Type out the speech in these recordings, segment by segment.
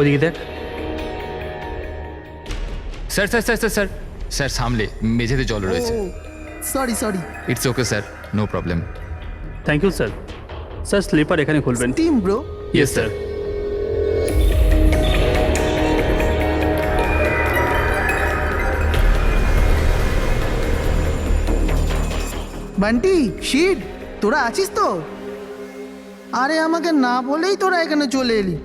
ওদিকে দেখ। Sir sir sir sir sir sir সামলে মেঝেতে জল রয়েছে। Sorry sorry. It's okay sir, no problem. Thank you sir. Sir slipper এখানে খুলবেন। Team bro. Yes sir. Bunty shit, তোরা আছিস তো? আরে আমাকে না বলেই তোরা এখানে চলে এলি।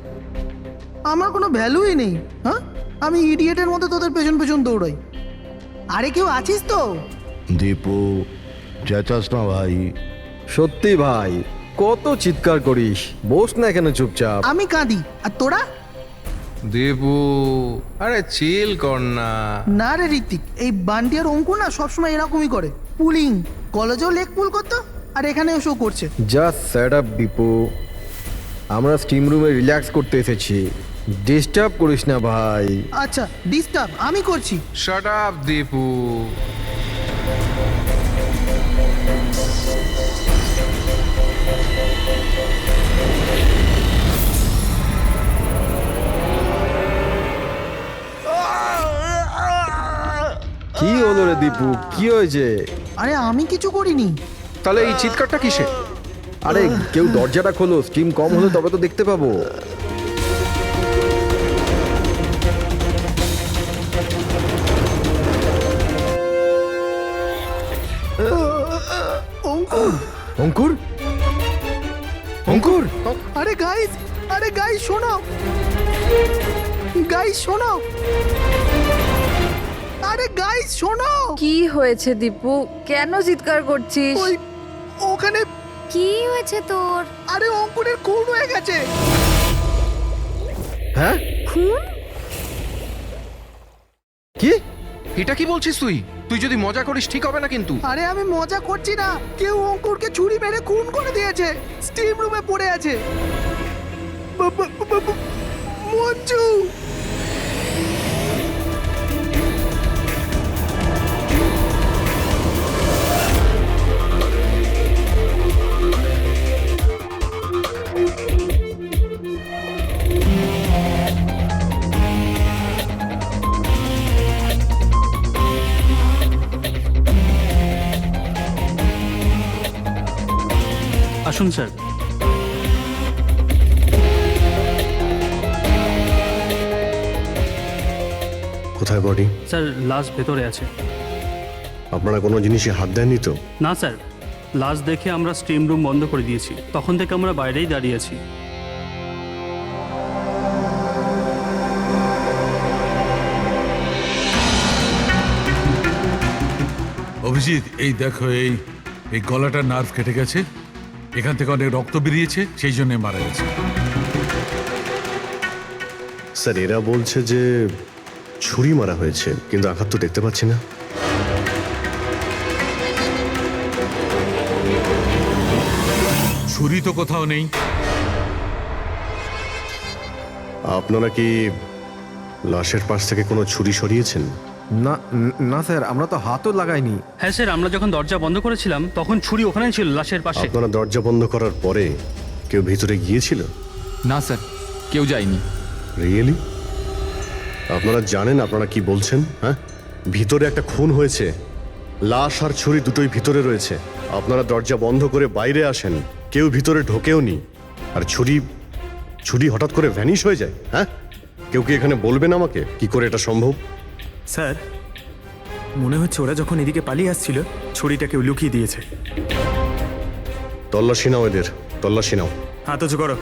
আমার কোনো ভ্যালুই নেই। হ্যাঁ, আমি ইডিয়েটের মতো তোদের পেছন পেছন দৌড়াই। আরে কেউ আছিস তো? দীপু, চেঁচাস না ভাই। সত্যি ভাই, কত চিৎকার করিস, বস না এখানে চুপচাপ। আমি কাঁদি আর তোরা? দেবু, আরে চিল কর না। না রে ঋত্বিক, এই বান্টি আর অঙ্কুর না সবসময় এরকমই করে। পুলিং কলেজেও লেগ পুল করতো আর এখানেও শো করছে। জাস্ট সেট আপ দীপু, আমরা স্টিম রুমে রিল্যাক্স করতে এসেছি, ডিস্টার্ব করিস না ভাই। আচ্ছা ডিস্টার্ব আমি করছি। Shut up Dipu. কি হলো রে দীপু, কি হয়েছে? আরে আমি কিছু করিনি। তাহলে এই চিৎকারটা কিসে? আরে কেউ দরজাটা খোলো, স্টিম কম হলে তবে তো দেখতে পাবো। অঙ্কুর, অঙ্কুর, অঙ্কুর, আরে গাইস, আরে গাইস শোনো, গাইস শোনো, আরে গাইস শোনো। কি হয়েছে দীপু, কেন চিৎকার করছিস? ওই ওখানে কি হয়েছে তোর? আরে অঙ্কুরের খুন হয়ে গেছে। হ্যাঁ খুন? কি? এটা কি বলছিস তুই? তুই যদি মজা করিস ঠিক হবে না কিন্তু। আরে আমি মজা করছি না, কেউ অঙ্কুরকে ছুরি মেরে খুন করে দিয়েছে। স্টিম রুমে পড়ে আছে। মঞ্জু, আসুন স্যার। কোথায় বডি? স্যার লাশ ভেতরে আছে। আপনারা কোনো জিনিসে হাত দেননি তো? না স্যার, লাশ দেখে আমরা স্টিম রুম বন্ধ করে দিয়েছি, তখন থেকে আমরা বাইরেই দাঁড়িয়ে আছি। অভিজিৎ, এই দেখো, এই এই গলাটার নার্ভ কেটে গেছে, এখান থেকে অনেক রক্ত বেরিয়েছে, সেই জন্য মারা গেছে। স্যার এরা বলছে যে ছুরি মারা হয়েছে, কিন্তু আঘাত তো দেখতে পাচ্ছি না। ছুরি তো কোথাও নেই। আপনারা কি লাশের পাশ থেকে কোনো ছুরি সরিয়েছেন? না না স্যার, আমরা তো হাতও লাগাইনি। হ্যাঁ স্যার, আমরা যখন দরজা বন্ধ করেছিলাম তখন ছুরি ওখানেই ছিল লাশের পাশে। আপনারা দরজা বন্ধ করার পরে কেউ ভিতরে গিয়েছিল? না স্যার, কেউ যায়নি। রিয়েলি? আপনারা জানেন আপনারা কি বলছেন? হ্যাঁ, ভিতরে একটা খুন হয়েছে, লাশ আর ছুরি দুটোই ভিতরে রয়েছে। আপনারা দরজা বন্ধ করে বাইরে আসেন, কেউ ভিতরে ঢোকেও নি, আর ছুরি হঠাৎ করে ভ্যানিশ হয়ে যায়। হ্যাঁ, কেউ কি এখানে বলবেন আমাকে কি করে এটা সম্ভব? স্যার, মনে হচ্ছে ওরা যখন এদিকে পালিয়ে আসছিল ছুরিটা কেউ লুকিয়ে দিয়েছে। তল্লাশি নাও এদের, তল্লাশি নাও। হাত উঁচু করো।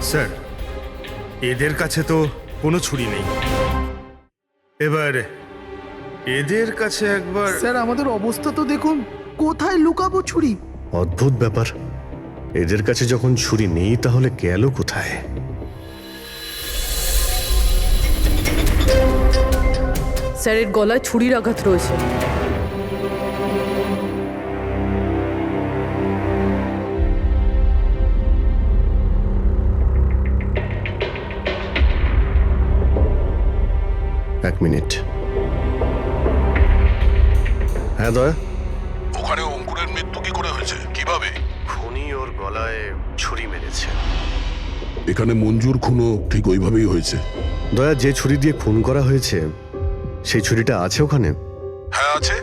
স্যার, এদের কাছে তো কোনো ছুরি নেই। এবার এদের কাছে একবার। স্যার আমাদের অবস্থা তো দেখুন, কোথায় লুকাবো ছুরি? অদ্ভুত ব্যাপার, এদের কাছে যখন ছুরি নেই তাহলে গেল কোথায়? স্যারের গলায় ছুরির আঘাত রয়েছে। এক মিনিট। হ্যাঁ দয়া, ওখানে অঙ্কুরের মৃত্যু কিভাবে? খুনি ওর গলায় ছুরি মেরেছে। এখানে মঞ্জুর খুনও ঠিক ওইভাবেই হয়েছে। দয়া, যে ছুরি দিয়ে খুন করা হয়েছে সেই ছুরিটা আছে ওখানে? হ্যাঁ আছে।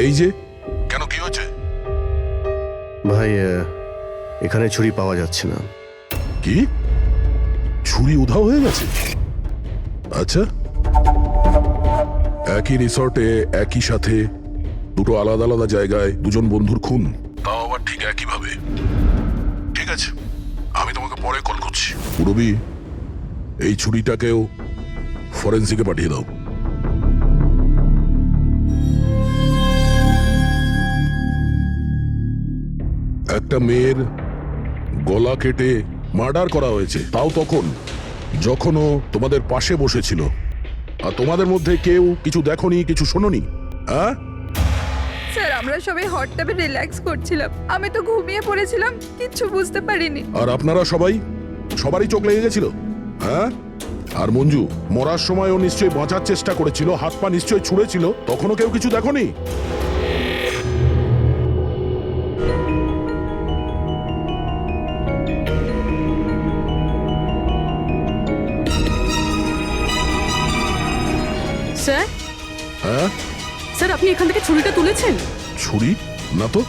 এই যে, কেন কি হয়েছে? ভাই, এখানে ছুরি পাওয়া যাচ্ছে না। কি? ছুরি উধাও হয়ে গেছে? আচ্ছা, একই রিসর্টে একই সাথে দুটো আলাদা আলাদা জায়গায় দুজন বন্ধুর খুন, তাও আবার ঠিক একইভাবে। ঠিক আছে, আমি তোমাকে পরে কল করছি। পুরবি, এই ছুরিটাকেও ফরেন্সিকে পাঠিয়ে দাও। একটা মেয়ের গলা কেটে মার্ডার করা হয়েছে, তাও তখন যখন ও তোমাদের পাশে বসেছিল, আর তোমাদের মধ্যে কেউ কিছু দেখোনি, কিছু শোনোনি। হ্যাঁ স্যার, আমরা সবাই হট টাবে রিল্যাক্স করছিলাম, আমি তো ঘুমিয়ে পড়েছিলাম, কিচ্ছু বুঝতে পারিনি। আর আপনারা সবারই চোখ লেগে গেছিল। হ্যাঁ, আর মঞ্জু মরার সময় ও নিশ্চয়ই বাঁচার চেষ্টা করেছিল, হাত পা নিশ্চয়ই ছুঁড়েছিল, তখনও কেউ কিছু দেখোনি? স্যার, হ্যাঁ স্যার আপনি এখান থেকে ছুরিটা তুলেছেন? ছুরি না তো।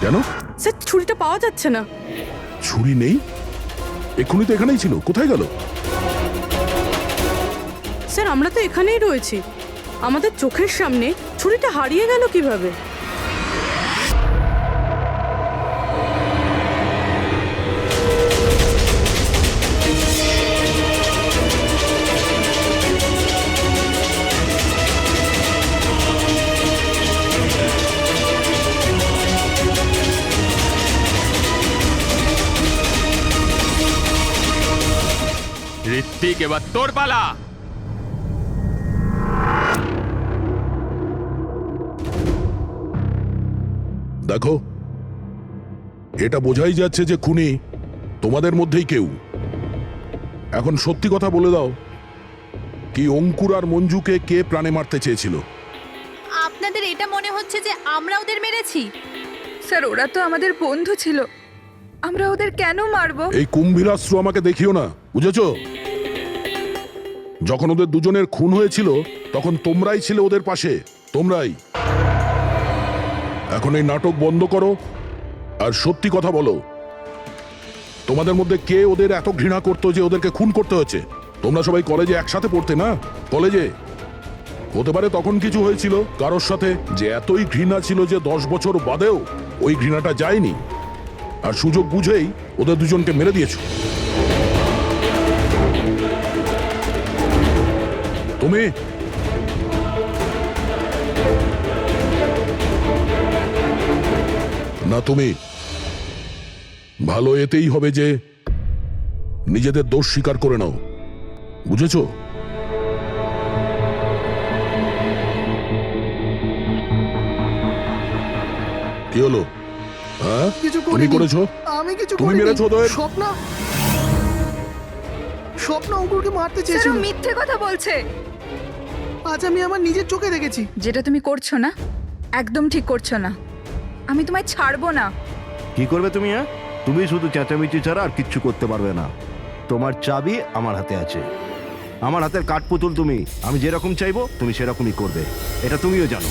কেন? স্যার ছুরিটা পাওয়া যাচ্ছে না। ছুরি নেই? এক্ষুনি তো এখানেই ছিল, কোথায় গেল? স্যার আমরা তো এখানেই রয়েছি, আমাদের চোখের সামনে ছুরিটা হারিয়ে গেল কিভাবে? ঋত্বিক, এবার তোর পালা। দেখো, এটা বোঝাই যাচ্ছে যে খুনি তোমাদের মধ্যেই কেউ। এখন সত্যি কথা বলে দাও, কি অঙ্কুর আর মঞ্জুকে কে প্রাণে মারতে চেয়েছিল? আপনাদের এটা মনে হচ্ছে যে আমরা ওদের মেরেছি? স্যার, ওরা তো আমাদের বন্ধু ছিল, আমরা ওদের কেন মারবো? এই কুম্ভীরাস্ত্র আমাকে দেখিও না, বুঝেছো? যখন ওদের দুজনের খুন হয়েছিল তখন তোমরাই ছিলে ওদের পাশে, তোমরাই। এখন এই নাটক বন্ধ করো আর সত্যি কথা বলো, তোমাদের মধ্যে কে ওদের এত ঘৃণা করতো যে ওদেরকে খুন করতে হয়েছে? তোমরা সবাই কলেজে একসাথে পড়তে না? কলেজে হতে পারে তখন কিছু হয়েছিল কারোর সাথে, যে এতই ঘৃণা ছিল যে 10 বছর বাদেও ওই ঘৃণাটা যায়নি, আর সুযোগ বুঝেই ওদের দুজনকে মেরে দিয়েছো। তুমি না, তুমি ভালো এতেই হবে যে নিজেদের দোষ স্বীকার করে নাও, বুঝেছো? কি হলো? হ্যাঁ, কিছু তুমি করিনি। করেছো? আমি কিছু তুমি করিনি। মেরেছো ওদের? স্বপ্ন অঙ্কুরকে মারতে স্যার, চেয়েছিল। ও মিথ্যে কথা বলছে। আজ আমি আমার নিজের চোখে দেখেছি। যেটা তুমি করছো না, একদম ঠিক করছো না। আমি তোমায় ছাড়বো না। কি করবে তুমি? হ্যাঁ, তুমি শুধু চেঁচামেচি ছাড়া আর কিচ্ছু করতে পারবে না। তোমার চাবি আমার হাতে আছে, আমার হাতের কাঠপুতুল তুমি। আমি যেরকম চাইবো তুমি সেরকমই করবে, এটা তুমিও জানো।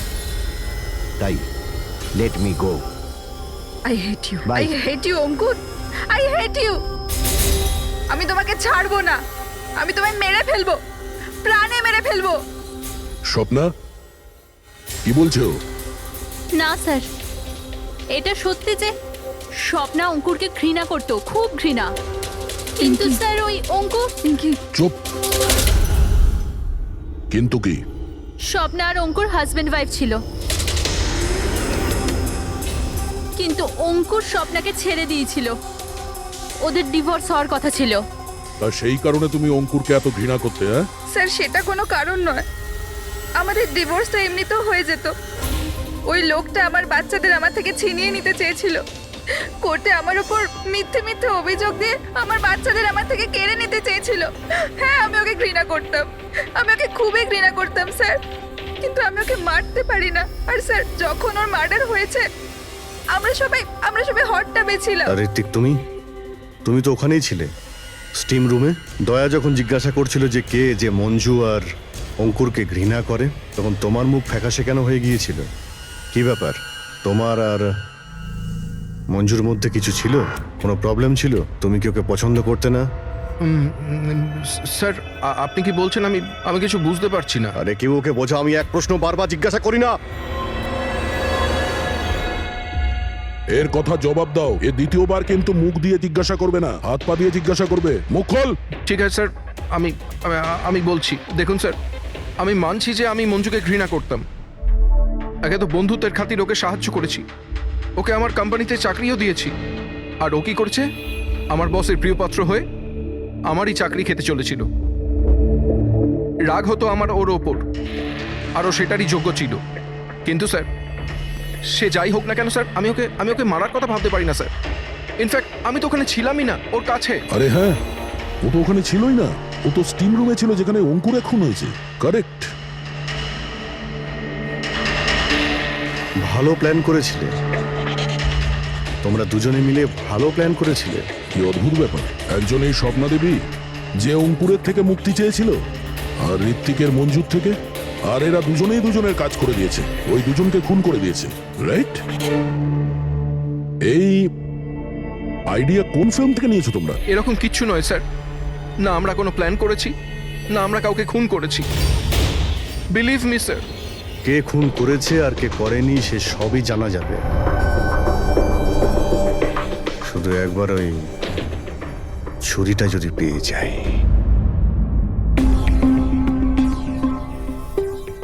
তাই let me go. I hate you, Bye. I hate you Ankur, I hate you. আমি তোমাকে ছাড়বো না, আমি তোমায় মেরে ফেলবো, প্রাণে মেরে ফেলবো। স্বপ্না, কি বলছো? না স্যার, এটা সত্যি যে স্বপ্না অঙ্কুরকে ঘৃণা করতো, খুব ঘৃণা। কিন্তু স্যার ওই অঙ্কুর, চুপ। কিন্তু কি? স্বপ্না আর অঙ্কুর হাজবেন্ড ওয়াইফ ছিল, কিন্তু অঙ্কুর স্বপ্নাকে ছেড়ে দিয়েছিল, ওদের ডিভোর্স হওয়ার কথা ছিল। আর সেই কারণে তুমি অঙ্কুরকে এত ঘৃণা করতে? হ্যাঁ স্যার, সেটা কোনো কারণ নয়। আমাদের ডিভোর্স তো এমনিতেও হয়ে যেত। ওই লোকটা আমার বাচ্চাদের আমার থেকে ছিনিয়ে নিতে চেয়েছিল। কোর্টে আমার উপর মিথ্যে মিথ্যে অভিযোগ দিয়ে আমার বাচ্চাদের আমার থেকে কেড়ে নিতে চেয়েছিল। হ্যাঁ, আমি ওকে ঘৃণা করতাম, আমি ওকে খুবই ঘৃণা করতাম স্যার, কিন্তু আমি ওকে মারতে পারি না। আর স্যার, যখন ওর মার্ডার হয়েছে আমরা সবাই হট টাবে ছিলাম। আর ঋত্বিক, তুমি তুমি তো ওখানেই ছিলে স্টিম রুমে। দয়া যখন জিজ্ঞাসা করছিল যে কে যে মঞ্জু আর অঙ্কুরকে ঘৃণা করে, তখন তোমার মুখ ফ্যাকাশে কেন হয়ে গিয়েছিল? কি ব্যাপার? তোমার আর মঞ্জুর মধ্যে কিছু ছিল? কোনো প্রবলেম ছিল? তুমি কি ওকে পছন্দ করতে না? স্যার আপনি কি বলছেন? আমি কিছু বুঝতে পারছি না। আরে কেউ ওকে বোঝা, আমি এক প্রশ্ন বারবার জিজ্ঞাসা করি না। এর কথা জবাব দাও। এ দ্বিতীয়বার কিন্তু মুখ দিয়ে জিজ্ঞাসা করবে না, হাত পা দিয়ে জিজ্ঞাসা করবে। মুখ খোল। ঠিক আছে স্যার, আমি বলছি। দেখুন স্যার, আমি মানছি যে আমি মঞ্জুকে ঘৃণা করতাম। একে তো বন্ধুত্বের খাতির ওকে সাহায্য করেছি, ওকে আমার কোম্পানিতে চাকরিও দিয়েছি। আর ও কি করছে? আমার বসের প্রিয়পাত্র হয়ে আমারই চাকরি খেতে চলেছিল। রাগ হতো আমার ওর ওপর, আর ও সেটারই যোগ্য ছিল। কিন্তু স্যার, সে যাই হোক না কেন স্যার, আমি ওকে মারার কথা ভাবতে পারি না স্যার। ইনফ্যাক্ট আমি তো ওখানে ছিলামই না ওর কাছে। আরে হ্যাঁ, ও তো ওখানে ছিলই না। ও তো স্টিম রুমে ছিল যেখানে অঙ্কুর খুন হয়েছে। কারেক্ট। ভালো প্ল্যান করেছিলে তোমরা দুজনে মিলে, ভালো প্ল্যান করেছিলে। কি অদ্ভুত ব্যাপার, একজন এই স্বপ্না দেবী যে অঙ্কুরের থেকে মুক্তি চেয়েছিল, আর ঋত্বিকের মঞ্জুর থেকে, আর এরা দুজনেই দুজনের কাজ করে দিয়েছে, ওই দুজনকে খুন করে দিয়েছে, রাইট? এই আইডিয়া কোন ফিল্ম থেকে নিয়েছো তোমরা? এরকম কিচ্ছু নয় স্যার। না আমরা কোনো প্ল্যান করেছি, না আমরা কাউকে খুন করেছি। Believe me sir. কে খুন করেছে আর কে করেনি সে সবই জানা যাবে। শুধু একবার ওই ছুরিটা যদি পেয়ে যায়।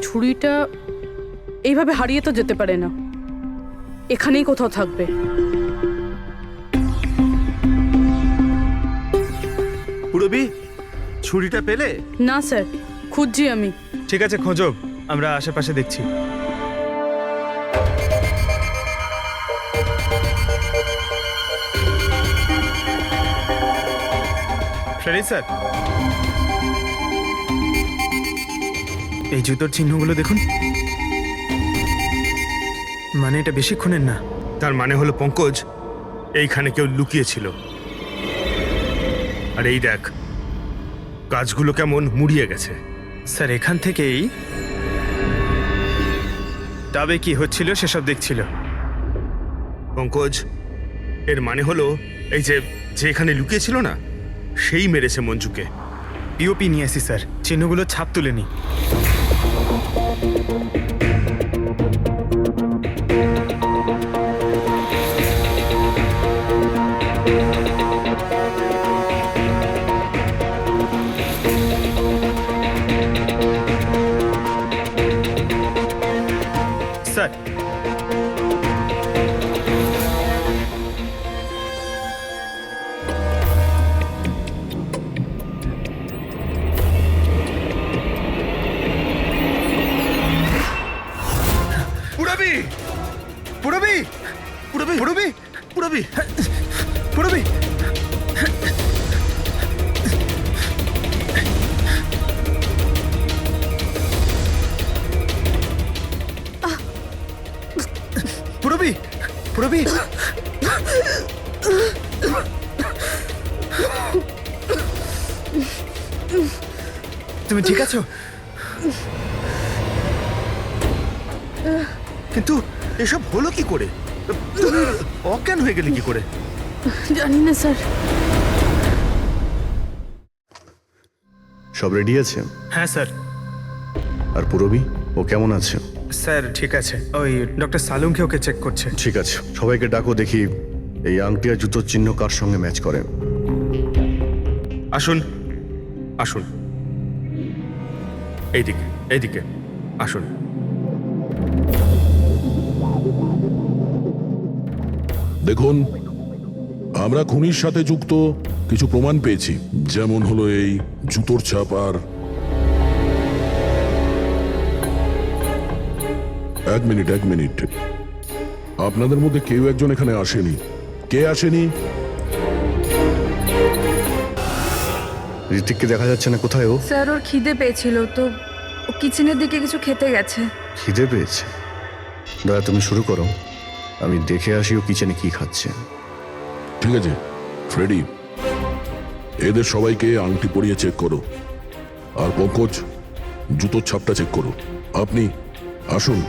ছুরিটা এইভাবে হারিয়ে তো যেতে পারে না, এখানেই কোথাও থাকবে। পুরবি, ছুরিটা পেলে? না স্যার, খুঁজছি আমি। ঠিক আছে, খোঁজো, আমরা আশেপাশে দেখছি। সরি স্যার, এই জুতোর চিহ্নগুলো দেখুন। মানে এটা বেশিক্ষণের না। তার মানে হলো পঙ্কজ এইখানে কেউ লুকিয়েছিল। আর এই দেখ, গাছগুলো কেমন মুড়িয়ে গেছে। স্যার এখান থেকেই তবে কি হচ্ছিল সেসব দেখছিল। পঙ্কজ, এর মানে হলো এই যে এখানে লুকিয়েছিল না, সেই মেরেছে মঞ্জুকে। পিওপি নিয়ে আসি স্যার, চিহ্নগুলো ছাপ তুলে নি। স্যার পুরবি, পুরবি, পুরবি, পুরবি, পুরবি, পুরবি। পুরবি, পুরবি, তুমি ঠিক আছো? কিন্তু এসব হলো কি করে? তুমি অজ্ঞান হয়ে গেলে কি করে? জানি না স্যার। সব রেডি আছে? হ্যাঁ স্যার। আর পুরবি, ও কেমন আছে? স্যার ঠিক আছে, ওই ডক্টর সালুংকে ওকে চেক করছে। ঠিক আছে, সবাইকে ডাকো, দেখি এই আংটি আর জুতোর চিহ্ন কার সঙ্গে ম্যাচ করে। আসুন, আসুন, এইদিকে, এইদিকে আসুন। দেখুন, আমরা খুনির সাথে যুক্ত কিছু প্রমাণ পেয়েছি, যেমন হলো এই জুতোর ছাপ। আর এক মিনিট, আপনাদের মধ্যে কেউ একজন এখানে আসেনি। কে আসেনি? ঋতিককে দেখা যাচ্ছে না, কোথায় ও? স্যার ওর খিদে পেয়েছিল তো ও কিচেনের দিকে কিছু খেতে গেছে। খিদে পেয়েছে? দয়া, তুমি শুরু করো। আমি দেখে আসিও কিচেনে কি খাচ্ছে। ঠিক আছে ফ্রেডি, এদের সবাইকে আংটি পরিয়ে চেক করো, আর পঙ্কজ জুতোর ছাপটা চেক করো। আপনি আসুন।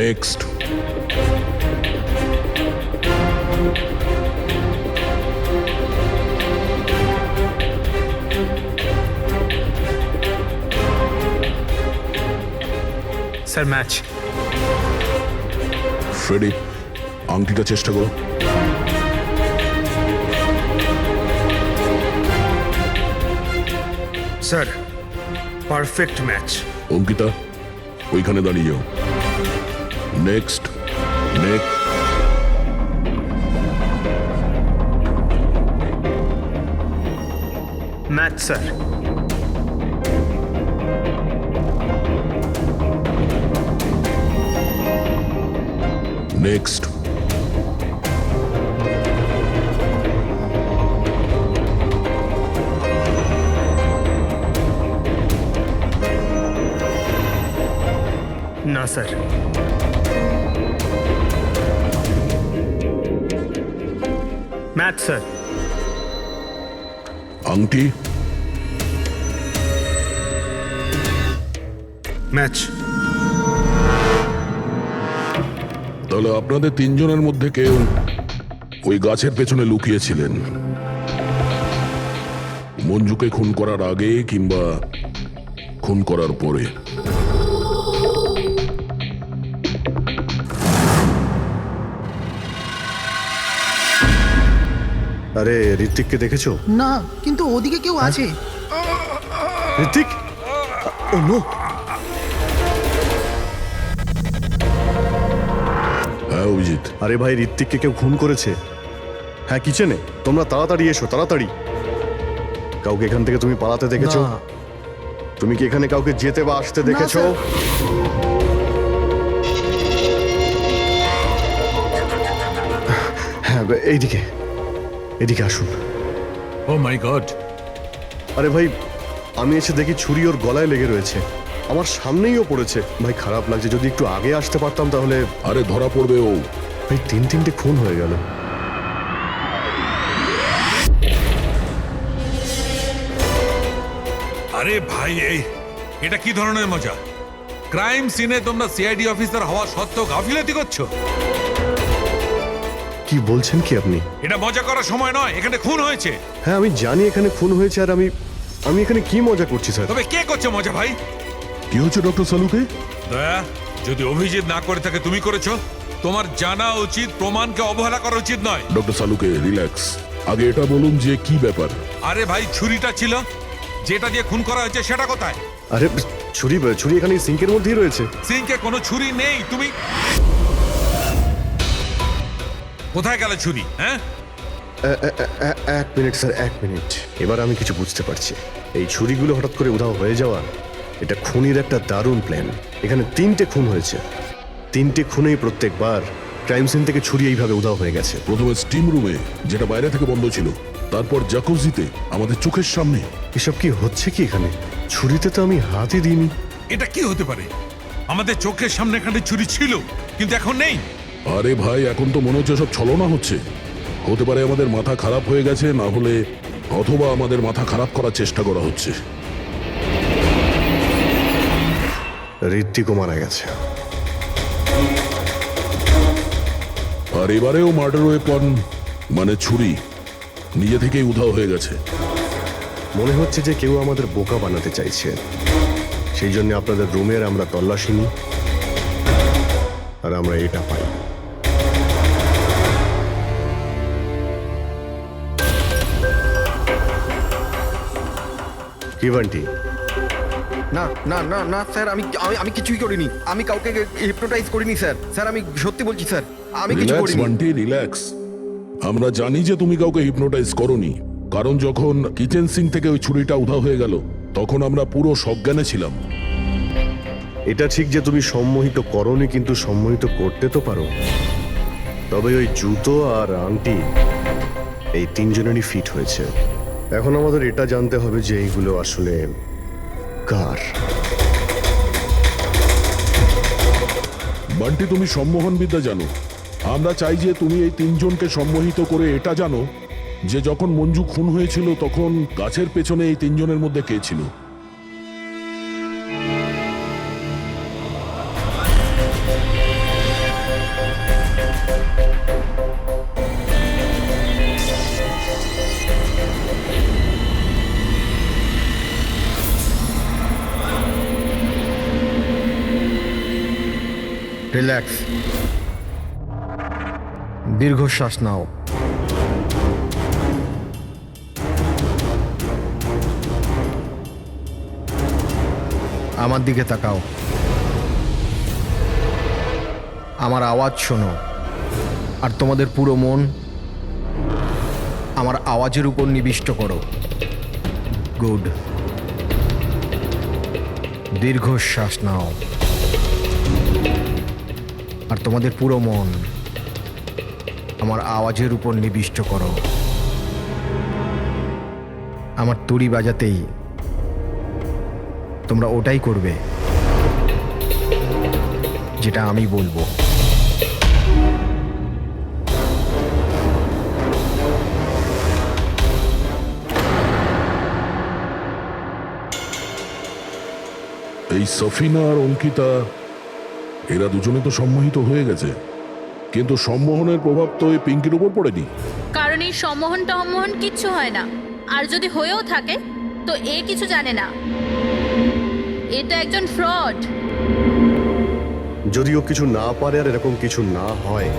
নেক্সট। Sir match. ফ্রেডি, আংটিটা চেষ্টা করো। Sir perfect match. অঙ্কিতা, ওইখানে দাঁড়িয়ে যাও। Next. Next. Match sir. Next. না স্যার। Match sir. আংটি। ম্যাচ। তাহলে আপনাদের তিনজনের মধ্যে কেউ ওই গাছের পেছনে লুকিয়েছিলেন, মঞ্জুকে খুন করার আগে কিংবা খুন করার পরে। আরে ঋত্বিককে দেখেছো? না, কিন্তু ওদিকে কেউ আছে। ঋত্বিক, ও নো। হ্যাঁ অভিজিৎ। আরে ভাই, ঋত্বিককে কেউ খুন করেছে। হ্যাঁ কিচেনে। তোমরা তাড়াতাড়ি এসো, তাড়াতাড়ি। কাউকে এখান থেকে তুমি পালাতে দেখেছো? না। তুমি কি এখানে কাউকে যেতে বা আসতে দেখেছো? স্যার। হ্যাঁ এইদিকে, এদিকে আসুন। ও মাই গড! আরে ভাই, আমি এসে দেখি ছুরি ওর গলায় লেগে রয়েছে, আমার সামনেই ও পড়েছে। ভাই খারাপ লাগছে, যদি একটু আগে আসতে পারতাম তাহলে। আরে ধরা পড়বে ও। ভাই তিনটে খুন হয়ে গেল। আরে ভাই, এটা কি ধরনের মজা? ক্রাইম সিনে তোমরা সিআইডি অফিসার হওয়া সত্ত্বেও গাফিলতি করছো। কি বলছেন কি আপনি? এটা মজা করার সময় নয়, এখানে খুন হয়েছে। হ্যাঁ আমি জানি এখানে খুন হয়েছে, আর আমি এখানে কি মজা করছি স্যার? তবে কে করছে মজা ভাই? কি হচ্ছে ডক্টর সালুকে? দয়া, যদি অভিজিৎ না করে থাকে তুমি করেছো। তোমার জানা উচিত প্রমাণকে অবহেলা করা উচিত নয়। ডক্টর সালুকে রিল্যাক্স। আগে এটা বলুন যে কি ব্যাপার। আরে ভাই, ছুরিটা ছিল, যেটা দিয়ে খুন করা হয়েছে সেটা কোথায়? আরে ছুরি এখানে সিঙ্কের মধ্যেই রয়েছে। সিঙ্কে কোনো ছুরি নেই। তুমি কোথায় গেল ছুরি? হ্যাঁ, এক মিনিট স্যার, এক মিনিট। এবার আমি কিছু বুঝতে পারছি। এই ছুরিগুলো হঠাৎ করে উধাও হয়ে যাওয়া, এটা খুনির একটা দারুণ প্ল্যান। এখানে 3টে খুন হয়েছে, 3টে খুনেই প্রত্যেকবার ক্রাইম সিন থেকে ছুরি এইভাবে উধাও হয়ে গেছে। প্রথমে স্টিম রুমে, যেটা বাইরে থেকে বন্ধ ছিল, তারপর জাকুজিতে, আমাদের চোখের সামনে। এসব কি হচ্ছে কি এখানে? ছুরিতে তো আমি হাতই দিইনি। এটা কি হতে পারে? আমাদের চোখের সামনে এখানে ছুরি ছিল, কিন্তু এখন নেই। আরে ভাই, এখন তো মনে হচ্ছে সব ছলনা হচ্ছে। হতে পারে আমাদের মাথা খারাপ হয়ে গেছে, না হলে অথবা আমাদের মাথা খারাপ করার চেষ্টা করা হচ্ছে। ঋত্বিকও মারা গেছে। আর এবারেও মার্ডার ওয়েপন মানে ছুরি নিজে থেকেই উধাও হয়ে গেছে। মনে হচ্ছে যে কেউ আমাদের বোকা বানাতে চাইছে। সেই জন্য আপনাদের রুমের আমরা তল্লাশি নিই, আর আমরা এটা পাই। কি বান্টি? না না না না স্যার, আমি কিছুই করিনি। আমি কাউকে হিপনোটাইজ করিনি স্যার। স্যার আমি সত্যি বলছি স্যার, আমি কিছু রিল্যাক্স করিনি। বান্টি, রিল্যাক্স। আমরা জানি যে তুমি কাউকে হিপনোটাইজ করোনি, কারণ যখন কিচেন সিঙ্ক থেকে ওই ছুরিটা উধাও হয়ে গেল, তখন আমরা পুরো সজ্ঞানে ছিলাম। এটা ঠিক যে তুমি সম্মোহিত করোনি, কিন্তু সম্মোহিত করতে তো পারো। তবে ওই জুতো আর আংটি এই 3জনেরই ফিট হয়েছে। এখন আমাদের এটা জানতে হবে যে এইগুলো আসলে কার। বান্টি, তুমি সম্মোহন বিদ্যা জানো। আমরা চাই যে তুমি এই তিনজনকে সম্মোহিত করে এটা জানো যে যখন মঞ্জু খুন হয়েছিল তখন গাছের পেছনে এই তিনজনের মধ্যে কে ছিল। রিল্যাক্স, দীর্ঘশ্বাস নাও। আমার দিকে তাকাও, আমার আওয়াজ শোনো, আর তোমাদের পুরো মন আমার আওয়াজের উপর নিবিষ্ট করো। গুড, দীর্ঘশ্বাস নাও, আর তোমাদের পুরো মন আমার আওয়াজের উপর নিবিষ্ট করো। আমার তুড়ি বাজাতেই তোমরা ওটাই করবে যেটা আমি বলবো। এই সফিনা আর অঙ্কিতা, এরা দুজনে তো সম্মোহিত হয়ে গেছে, কিন্তু সম্মোহনের প্রভাব তো এই পিঙ্কির উপর পড়েনি। কারণ এই সম্মোহন টম্মোহন কিচ্ছু হয় না, আর যদি হয়েও থাকে তো এ কিছু জানে না। এ তো একজন ফ্রড। যদিও কিছু না পারে আর এরকম কিছু না হয়,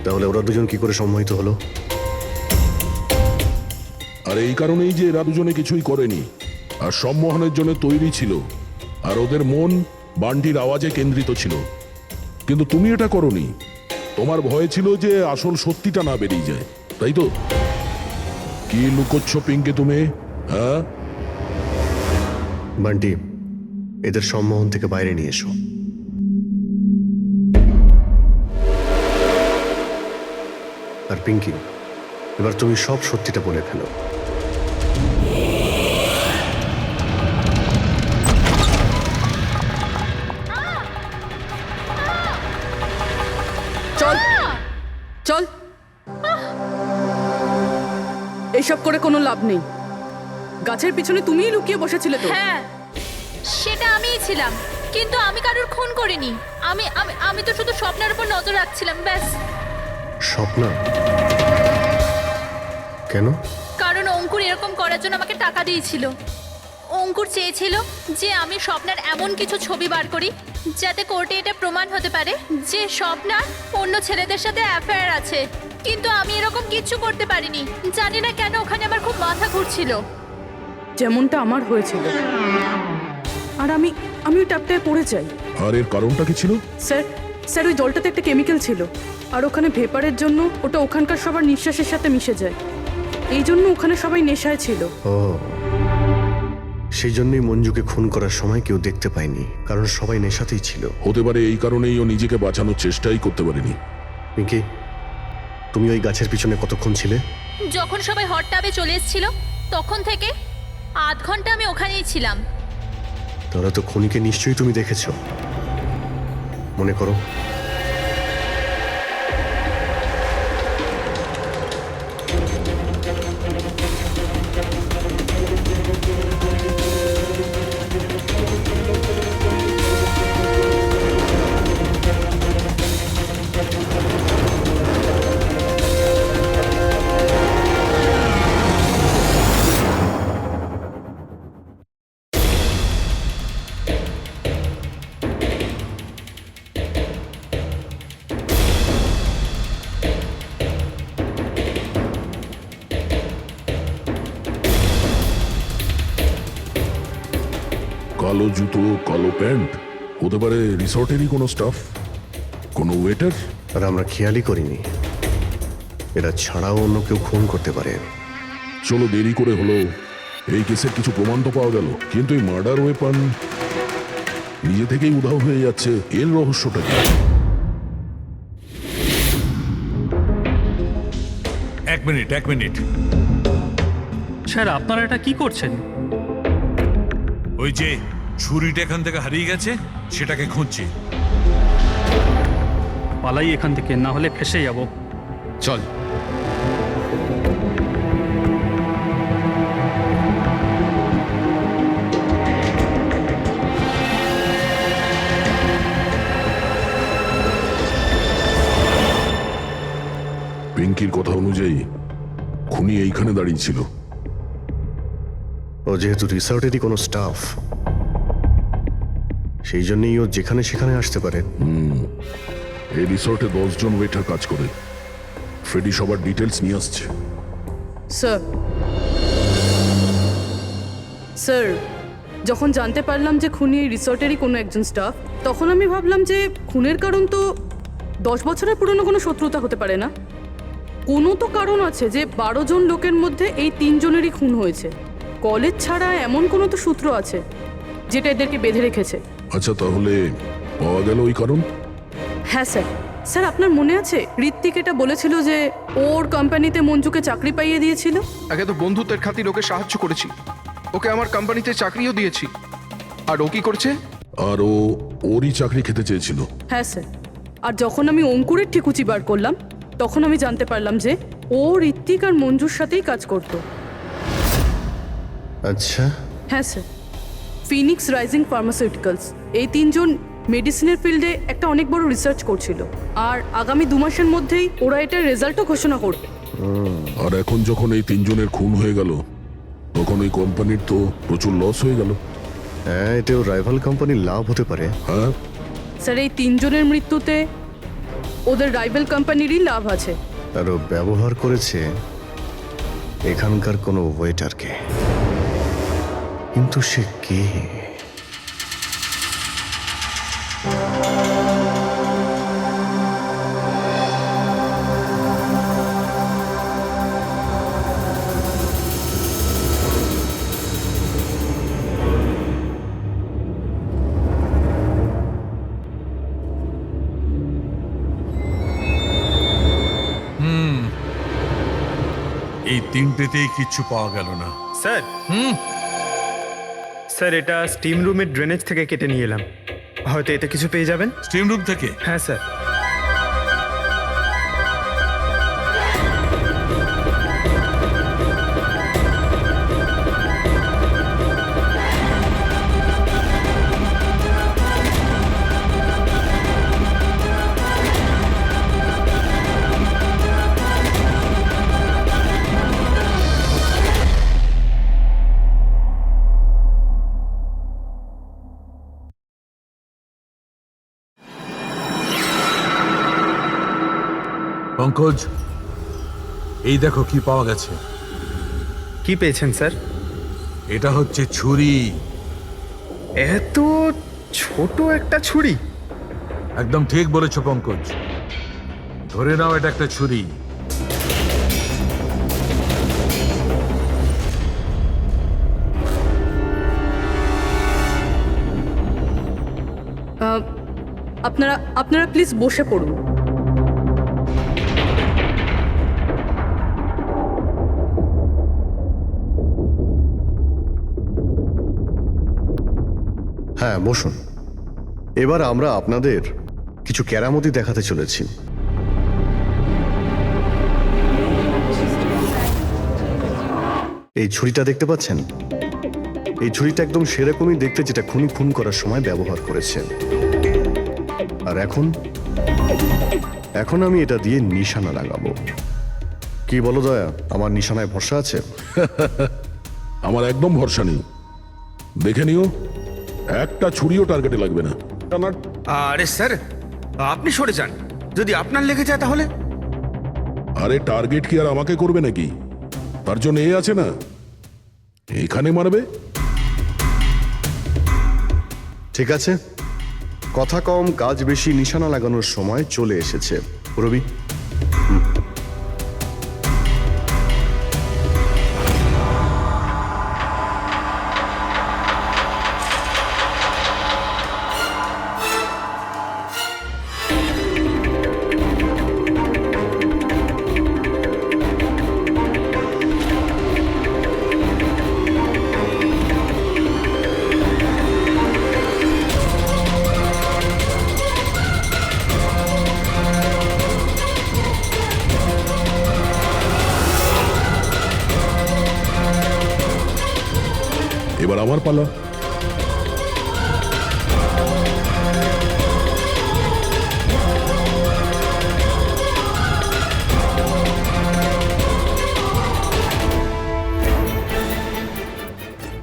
তাহলে ওরা দুজন কি করে সম্মোহিত হলো? আর এই কারণেই যে এরা দুজনে কিছুই করেনি, আর সম্মোহনের জন্য তৈরি ছিল, আর ওদের মন বান্টির আওয়াজে কেন্দ্রিত ছিল। কিন্তু তুমি এটা করনি, তোমার ভয় ছিল যে আসল সত্যিটা না বেরিয়ে যায়, তাই তো? কি লুকোচ্ছ পিঙ্কে তুমি, হ্যাঁ? বান্টি, এদের সম্মোহন থেকে বাইরে নিয়ে এসো। আর পিঙ্কি, এবার তুমি সব সত্যিটা বলে ফেলো। চল চল, এইসব করে কোনো লাভ নেই। গাছের পিছনে তুমিই লুকিয়ে বসেছিলে তো? হ্যাঁ, সেটা আমিই ছিলাম, কিন্তু আমি কারোর খুন করিনি। আমি আমি আমি তো শুধু স্বপ্নের উপর নজর রাখছিলাম, ব্যাস। স্বপ্ন? কেন? কারণ অঙ্কুর এরকম করার জন্য আমাকে টাকা দিয়েছিল। অঙ্কুর চেয়েছিল যে আমি স্বপ্নার এমন কিছু ছবি বার করি যাতে কোর্টে এটা প্রমাণ হতে পারে যে স্বপ্নার অন্য ছেলেদের সাথে অ্যাফেয়ার আছে। কিন্তু আমি এরকম কিচ্ছু করতে পারিনি। জানি না কেন ওখানে আমার খুব মাথা ঘুরছিল। যেমনটা আমার হয়েছিল। আর আমি ওই ট্যাপটায় পড়ে যাই। আর এর কারণটা কি ছিল? স্যার ওই জলটাতে একটা কেমিক্যাল ছিল, আর ওখানে ভেপারের জন্য ওটা ওখানকার সবার নিঃশ্বাসের সাথে মিশে যায়। এই জন্য ওখানে সবাই নেশায় ছিল। ও, সেই জন্যই মঞ্জুকে খুন করার সময় কেউ দেখতে পায়নি, কারণ সবাই নেশাতেই ছিল। হতে পারে এই কারণেই ও নিজেকে বাঁচানোর চেষ্টাই করতে পারেনি। পিঙ্কি, তুমি ওই গাছের পিছনে কতক্ষণ ছিলে? যখন সবাই হট টাবে চলে এসেছিল তখন থেকে আধ ঘন্টা আমি ওখানেই ছিলাম। তাহলে তো খুনিকে নিশ্চয়ই তুমি দেখেছো, মনে করো। কালো জুতো, কালো প্যান্ট, হতে পারে রিসর্টেরই কোনো স্টাফ, কোনো ওয়েটার। আর আমরা খেয়ালই করিনি এরা ছাড়াও অন্য কেউ খুন করতে পারে। চলো, দেরি করে হলো, এই কেসের কিছু প্রমাণ তো পাওয়া গেল, কিন্তু এই মার্ডার ওয়েপন নিজে থেকেই উধাও হয়ে যাচ্ছে। এর রহস্যটা কি? এক মিনিট স্যার আপনারা এটা কি করছেন? ওই যে ছুরিটা এখান থেকে হারিয়ে গেছে সেটাকে খুঁজছি। পালাই এখান থেকে, না হলে ফেসে যাব। চল। পিঙ্কির কথা অনুযায়ী খুনি এইখানে দাঁড়িয়ে ছিল। ও যেহেতু রিসর্টেরই কোনো স্টাফ, সেই জন্যই ও যেখানে সেখানে আসতে পারে। এই রিসর্টে 10 জন ওয়েটার কাজ করে। ফ্রেডি সবার ডিটেলস নিয়ে আসছে। স্যার স্যার যখন জানতে পারলাম যে খুনি এই রিসর্টেরই কোনো একজন স্টাফ, তখন আমি ভাবলাম যে খুনের কারণ তো 10 বছরের পুরনো কোনো শত্রুতা হতে পারে না। কোনো তো কারণ আছে যে 12 জন লোকের মধ্যে এই 3 জনেরই খুন হয়েছে। কলেজ ছাড়া এমন কোনো তো সূত্র আছে যেটা এদেরকে বেঁধে রেখেছে। আচ্ছা, তাহলে পাওয়া গেল ওই কারণ? হ্যাঁ স্যার। স্যার আপনার মনে আছে ঋত্বিক এটা বলেছিল যে ওর কোম্পানিতে মঞ্জুকে চাকরি পাইয়ে দিয়েছিল? একে তো বন্ধুত্বের খাতির ওকে সাহায্য করেছি, ওকে আমার কোম্পানিতে চাকরিও দিয়েছি। আর ও কি করছে? আর ও ওরই চাকরি খেতে চেয়েছিল। হ্যাঁ স্যার। আর যখন আমি অঙ্কুরের ঠিকুচি বার করলাম, তখন আমি জানতে পারলাম যে ও ঋত্বিক আর মঞ্জুর সাথেই কাজ করত। আচ্ছা। হ্যাঁ স্যার। ফিনিক্স রাইজিং ফার্মাসিউটিক্যালস, এই 3 জন মেডিসিনের ফিল্ডে একটা অনেক বড় রিসার্চ করছিল, আর আগামী 2 মাসের মধ্যেই ওরা এটার রেজাল্টও ঘোষণা করবে। আর এখন যখন এই 3 জনের খুন হয়ে গেল, তখন ওই কোম্পানির তো প্রচুর লস হয়ে গেল। হ্যাঁ, এতেও রাইভাল কোম্পানির লাভ হতে পারে। হ্যাঁ স্যার, এই 3 জনের মৃত্যুতে ওদের রাইভাল কোম্পানিরই লাভ আছে। আর ও ব্যবহার করেছে এখানকার কোনো ওয়েটারকে। কিন্তু সে কে? এই তিনটেতেই কিচ্ছু পাওয়া গেল না। স্যার স্যার, এটা স্টিম রুমের ড্রেনেজ থেকে কেটে নিয়ে এলাম, হয়তো এতে কিছু পেয়ে যাবেন। স্টিম রুম থেকে? হ্যাঁ স্যার। পঙ্কজ, এই দেখো কি পাওয়া গেছে। কি পেয়েছেন স্যার? এটা হচ্ছে ছুরি। এত ছোট একটা ছুরি? একদম ঠিক বলেছো পঙ্কজ, ধরে নাও এটা একটা ছুরি। আপনারা প্লিজ বসে পড়ুন। হ্যাঁ, বসুন। এবার আমরা আপনাদের কিছু কেরামতি দেখাতে চলেছি। এই ছুরিটা দেখতে পাচ্ছেন? এই ছুরিটা একদম সেরকমই দেখতে যেটা খুনি খুন করার সময় ব্যবহার করেছেন। আর এখন আমি এটা দিয়ে নিশানা লাগাবো। কি বলো দয়া, আমার নিশানায় ভরসা আছে? আমার একদম ভরসা নেই। দেখে নিও, একটা ছুরিও টার্গেটে লাগবে না। আরে স্যার, আপনি সরে যান, যদি আপনার লেগে যায় তাহলে? আরে টার্গেট কি আর আমাকে করবে নাকি? তার জন্য এ আছে না, এখানে মারবে। ঠিক আছে, কথা কম কাজ বেশি, নিশানা লাগানোর সময় চলে এসেছে। রবি, এবার আমার পালা।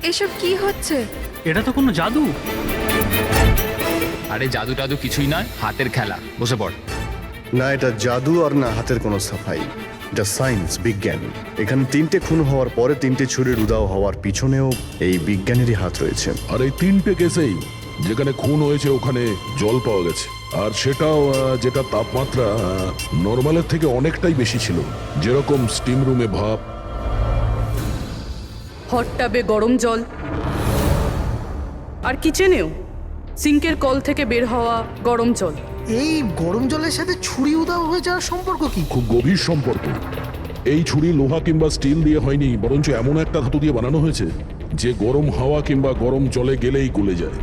এসব কি হচ্ছে? এটা তো কোনো জাদু। আরে জাদু টাদু কিছুই নয়, হাতের খেলা। বসে পড়। না এটা জাদু আর না হাতের কোনো সাফাই, এটা সায়েন্স, বিজ্ঞান। এখানে 3টে খুন হওয়ার পরে 3টে ছুরির উধাও হওয়ার পিছনেও এই বিজ্ঞানেরই হাত রয়েছে। আর এই 3টে কেসেই যেখানে খুন হয়েছে ওখানে জল পাওয়া গেছে, আর সেটাও যেটা তাপমাত্রা নর্মালের থেকে অনেকটাই বেশি ছিল, যেরকম স্টিম রুমে ভাপ। হট টাবে গরম জল, আর কিচেনেও সিঙ্কের কল থেকে বের হওয়া গরম জল। এই গরম জলের সাথে ছুরি উধাও হয়ে যাওয়ার সম্পর্ক কি? খুব গভীর সম্পর্ক। এই ছুরি লোহা কিংবা স্টিল দিয়ে হয়নি, বরঞ্চ এমন একটা ধাতু দিয়ে বানানো হয়েছে যে গরম হাওয়া কিংবা গরম জলে গেলেই গলে যায়।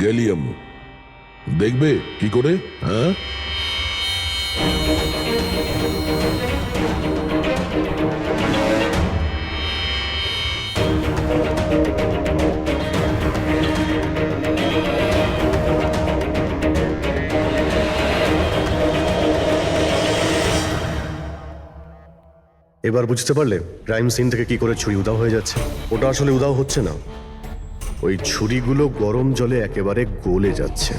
গ্যালিয়াম। দেখবে কি করে? হ্যাঁ, এবার বুঝতে পারলে ক্রাইম সিন থেকে কি করে ছুরি উধাও হয়ে যাচ্ছে? ওটা আসলে উধাও হচ্ছে না, ওই ছুরিগুলো গরম জলে একেবারে গলে যাচ্ছে।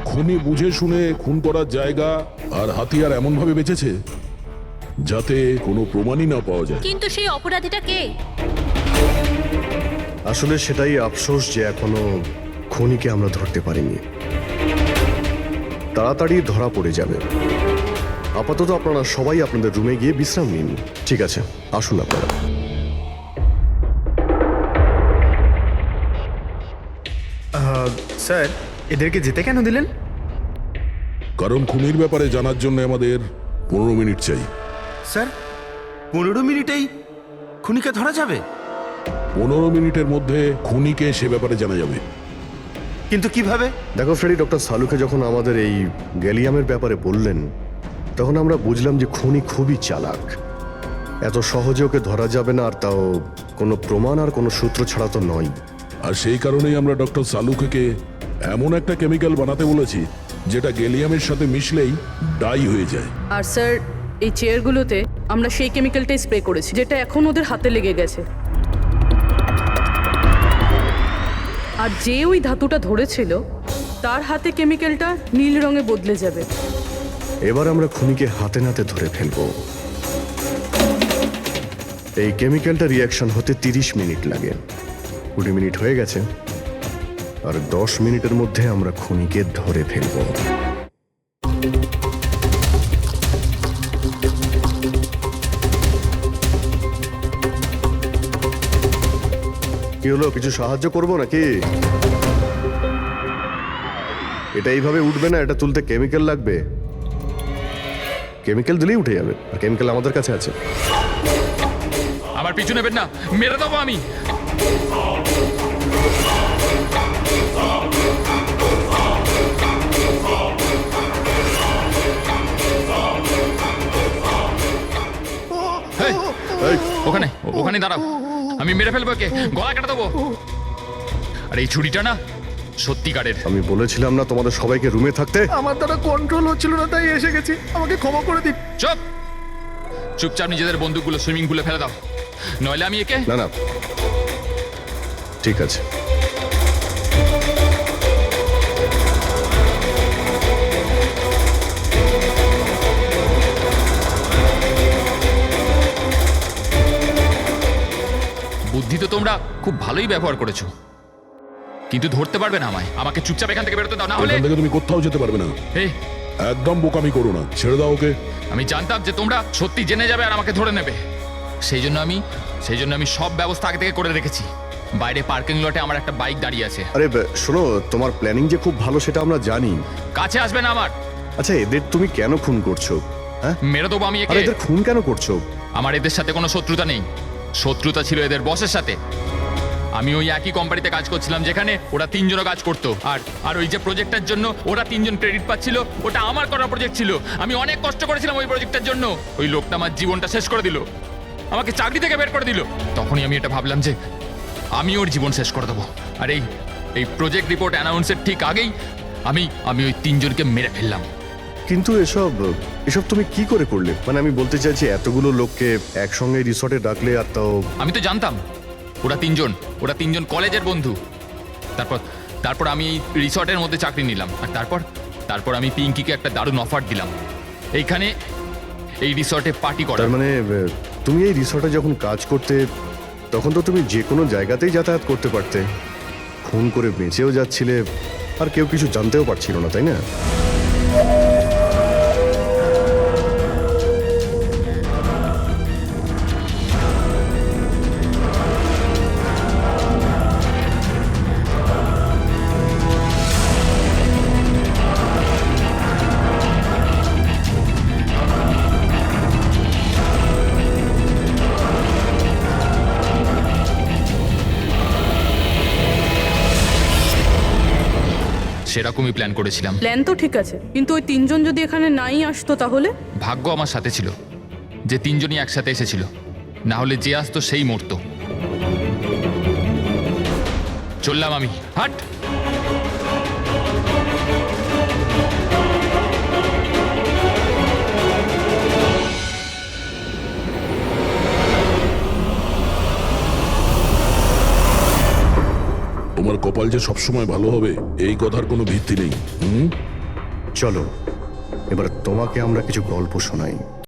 খুনি বুঝে শুনে খুন করার জায়গা আর হাতিয়ার এমন ভাবে বেঁচেছে যাতে কোনো প্রমাণই না পাওয়া যায়। কিন্তু সেই অপরাধীটা কে? আসলে সেটাই আফসোস যে এখনো খুনিকে আমরা ধরতে পারিনি। তাড়াতাড়ি ধরা পড়ে যাবে। আপাতত আপনারা সবাই আপনাদের রুমে গিয়ে বিশ্রাম নিন। ঠিক আছে, আসুন আপনারা। স্যার, এদেরকে যেতে কেন দিলেন? কারণ খুনির ব্যাপারে জানার জন্য আমাদের 15 মিনিট চাই। স্যার 15 মিনিটেই খুনিকে ধরা যাবে? 15 মিনিটের মধ্যে খুনিকে সে ব্যাপারে জানা যাবে। কিন্তু কিভাবে? দেখো ফ্রেডি, ডক্টর সালুকে যখন আমাদের এই গ্যালিয়ামের ব্যাপারে বললেন তখন আমরা বুঝলাম যে খুনি খুবই চালাক। এত সহজে ওকে ধরা যাবে না, আর তাও কোনো প্রমাণ আর কোনো সূত্র ছাড়া তো নয়। আর সেই কারণেই আমরা ডক্টর সালুকে এমন একটা কেমিক্যাল বানাতে বলেছি যেটা গ্যালিয়ামের সাথে মিশলেই ডাই হয়ে যায়। আর স্যার, এই চেয়ারগুলোতে আমরা সেই কেমিক্যালটাই স্প্রে করেছি যেটা এখন ওদের হাতে লেগে গেছে। আর যে ওই ধাতুটা ধরেছিল তার হাতে কেমিক্যালটা নীল রঙে বদলে যাবে। এবার আমরা খুনিকে হাতে নাতে ধরে ফেলবো। এই কেমিক্যালটা রিয়াকশন হতে 30 মিনিট লাগে। 20 মিনিট হয়ে গেছে, আর 10 মিনিটের মধ্যে আমরা খুনিকে ধরে ফেলবো। কি হলো, কিছু সাহায্য করবো নাকি? এটা এইভাবে উঠবে না, এটা তুলতে কেমিক্যাল লাগবে। কেমিক্যাল দিলেই উঠে যাবে, আর কেমিক্যাল আমাদের কাছে আছে। আমার পিছু নেবেন না, মেরে দেবো আমি। ওখানে ওখানে দাঁড়াও, আমি মেরে ফেলবো, কে গলা কেটে দেবো। আর এই ছুরিটা না সত্যিকারের। আমি বলেছিলাম না তোমাদের সবাইকে রুমে থাকতে? আমার দ্বারা কন্ট্রোল হচ্ছিল না, তাই এসে গেছি। আমাকে ক্ষমা করে দিন। চুপ, চুপচাপ নিজেদের বন্দুকগুলো সুইমিং পুলে ফেলে দাও, নইলে আমি একে। না না, ঠিক আছে। বুদ্ধি তো তোমরা খুব ভালোই ব্যবহার করেছো, কিন্তু ধরতে পারবে না আমায়। আমাকে চুপচাপ এখান থেকে বেরোতে দাও, না হলে এখান থেকে তুমি কোথাও যেতে পারবে না। এই একদম বোকামি করো না, ছেড়ে দাও ওকে। আমি জানতাম যে তোমরা সত্যি জেনে যাবে আর আমাকে ধরে নেবে, সেই জন্য আমি সব ব্যবস্থা আগে থেকে করে রেখেছি। বাইরে পার্কিং লটে আমার একটা বাইক দাঁড়িয়ে আছে। আরে শোনো, তোমার প্ল্যানিং যে খুব ভালো সেটা আমরা জানি। কাছে আসবে না আমার। আচ্ছা, এদের তুমি কেন খুন করছো? হ্যাঁ, মেরে দেবো আমি আরে একে। এদের খুন কেন করছো? আমার এদের সাথে কোনো শত্রুতা নেই, শত্রুতা ছিল এদের বসের সাথে। আমি ওই একই কোম্পানিতে কাজ করছিলাম যেখানে ওরা 3 জনও কাজ করতো, আর ওই যে প্রজেক্টটার জন্য ওরা 3 জন ক্রেডিট পাচ্ছিল, ওটা আমার করা প্রজেক্ট ছিল। আমি অনেক কষ্ট করেছিলাম ওই প্রজেক্টটার জন্য। ওই লোকটা আমার জীবনটা শেষ করে দিল, আমাকে চাকরি থেকে বের করে দিল। তখনই আমি এটা ভাবলাম যে আমি ওর জীবন শেষ করে দেবো। আর এই প্রজেক্ট রিপোর্ট অ্যানাউন্সের ঠিক আগেই আমি ওই 3 জনকে মেরে ফেললাম। কিন্তু এসব তুমি কি করে করলে? মানে আমি বলতে চাইছি এতগুলো লোককে একসঙ্গে রিসর্টে ডাকলে, আর তাও আমি তো জানতাম ওরা 3 জন কলেজের বন্ধু। তারপর আমি এই রিসর্টের মধ্যে চাকরি নিলাম, আর তারপর আমি পিঙ্কিকে একটা দারুণ অফার দিলাম, এইখানে এই রিসর্টে পার্টি করার। তার মানে তুমি এই রিসর্টে যখন কাজ করতে তখন তো তুমি যে কোনো জায়গাতেই যাতায়াত করতে পারতে, খুন করে বেঁচেও যাচ্ছিলে, আর কেউ কিছু জানতেও পারছিল না, তাই না? সেরকমই প্ল্যান করেছিলাম। প্ল্যান তো ঠিক আছে, কিন্তু ওই 3 জন যদি এখানে নাই আসতো তাহলে? ভাগ্য আমার সাথে ছিল যে 3 জনই একসাথে এসেছিল, না হলে যে আসতো সেই মরতো। চললাম আমি, হাট। তোমার কপাল যে সবসময় ভালো হবে এই কথার কোনো ভিত্তি নেই। চলো এবার তোমাকে আমরা কিছু গল্প শোনাই।